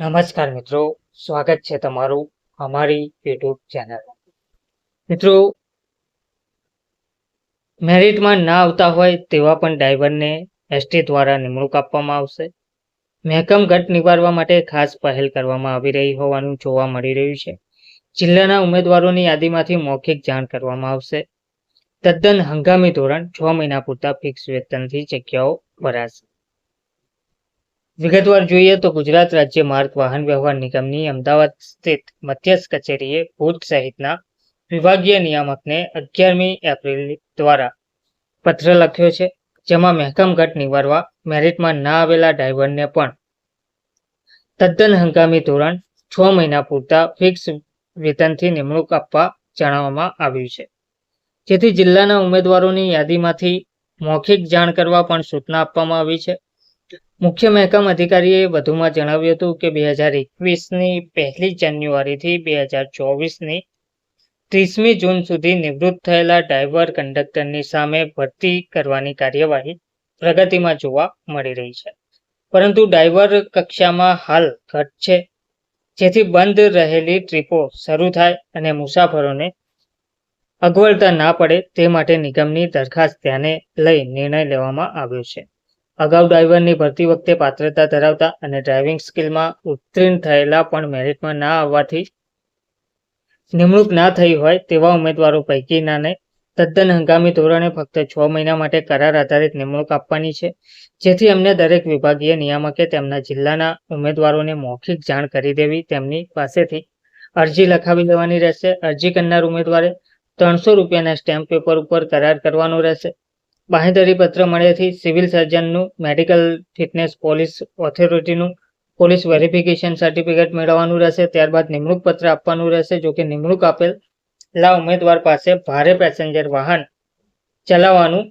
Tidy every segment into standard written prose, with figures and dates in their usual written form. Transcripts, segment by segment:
નમસ્કાર મિત્રો, સ્વાગત છે તમારું અમારી યુટ્યુબ ચેનલ. મિત્રો, મેરિટમાં ના આવતા હોય તેવા પણ ડ્રાઈવરને એસટી દ્વારા નિમણૂક આપવામાં આવશે. મહેકમ ઘટ નિવારવા માટે ખાસ પહેલ કરવામાં આવી રહી હોવાનું જોવા મળી રહ્યું છે. જિલ્લાના ઉમેદવારોની યાદીમાંથી મૌખિક જાણ કરવામાં આવશે. તદ્દન હંગામી ધોરણ 6 મહિના પૂરતા ફિક્સ વેતનથી જગ્યાઓ ભરાશે. વિગતવાર જોઈએ તો ગુજરાત રાજ્ય માર્ગ વાહન વ્યવહાર નિગમની અમદાવાદ સ્થિત મધ્યસ્થ કચેરીએ ભુજ સહિતના વિભાગીય નિયામકને 11મી એપ્રિલ દ્વારા પત્ર લખ્યો છે, જેમાં મહેકમ ઘટ નિવારવા મેરિટમાં ના આવેલા ડ્રાઈવરને પણ તદ્દન હંગામી ધોરણ 6 મહિના પૂરતા ફિક્સ વેતનથી નિમણૂક આપવા જણાવવામાં આવ્યું છે, જેથી જિલ્લાના ઉમેદવારોની યાદીમાંથી મૌખિક જાણ કરવા પણ સૂચના આપવામાં આવી છે. મુખ્ય મહેકમ અધિકારીએ વધુમાં જણાવ્યું હતું કે 2021ની 1 જાન્યુઆરીથી 2024ની 30મી જૂન સુધી નિવૃત્ત થયેલા ડ્રાઈવર કંડક્ટરની સામે ભરતી કરવાની કાર્યવાહી પ્રગતિમાં જોવા મળી રહી છે, પરંતુ ડ્રાઈવર કક્ષામાં હાલ ઘટ છે, જેથી બંધ રહેલી ટ્રીપો શરૂ થાય અને મુસાફરોને અગવડતા ના પડે તે માટે નિગમની દરખાસ્ત ધ્યાને લઈ નિર્ણય લેવામાં આવ્યો છે. અગાઉ ડ્રાઈવરની ભરતી વખતે પાત્રતા ધરાવતા અને ડ્રાઇવિંગ સ્કિલમાં ઉત્તીર્ણ થયેલા પણ મેરિટમાં ના આવવાથી નિમણૂક ના થઈ હોય તેવા ઉમેદવારો પૈકીનાને તદ્દન હંગામી ધોરણે ફક્ત 6 મહિના માટે કરાર આધારિત નિમણૂક આપવાની છે, જેથી અમને દરેક વિભાગીય નિયામકે તેમના જિલ્લાના ઉમેદવારોને મૌખિક જાણ કરી દેવી, તેમની પાસેથી અરજી લખાવી લેવાની રહેશે. અરજી કરનાર ઉમેદવારે 300 રૂપિયાના સ્ટેમ્પ પેપર ઉપર કરાર કરવાનો રહેશે. બાંહેધરી પત્ર મળ્યાથી સિવિલ સર્જનનું, મેડિકલ ફિટનેસ, પોલીસ ઓથોરિટીનું પોલીસ વેરિફિકેશન સર્ટિફિકેટ મેળવવાનું રહેશે. ત્યારબાદ નિમણૂક પત્ર આપવાનું રહેશે. જોકે નિમણૂક આપેલા ઉમેદવાર પાસે ભારે પેસેન્જર વાહન ચલાવવાનું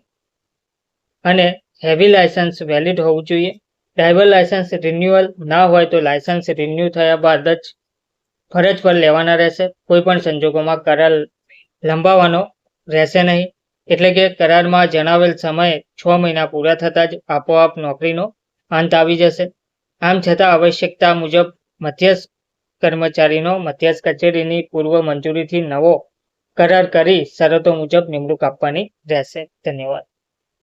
અને હેવી લાયસન્સ વેલિડ હોવું જોઈએ. ડ્રાઈવર લાયસન્સ રિન્યુઅલ ના હોય તો લાયસન્સ રિન્યુ થયા બાદ જ ફરજ પર લેવાના રહેશે. કોઈપણ સંજોગોમાં કરાર લંબાવવાનો રહેશે નહીં, એટલે કે કરારમાં જણાવેલ સમયે 6 મહિના પૂરા થતાં જ આપોઆપ નોકરીનો અંત આવી જશે. આમ છતાં આવશ્યકતા મુજબ મધ્યસ્થ કર્મચારીનો મધ્યસ્થ કચેરીની પૂર્વ મંજૂરીથી નવો કરાર કરી શરતો મુજબ નિમણૂક આપવાની રહેશે. ધન્યવાદ.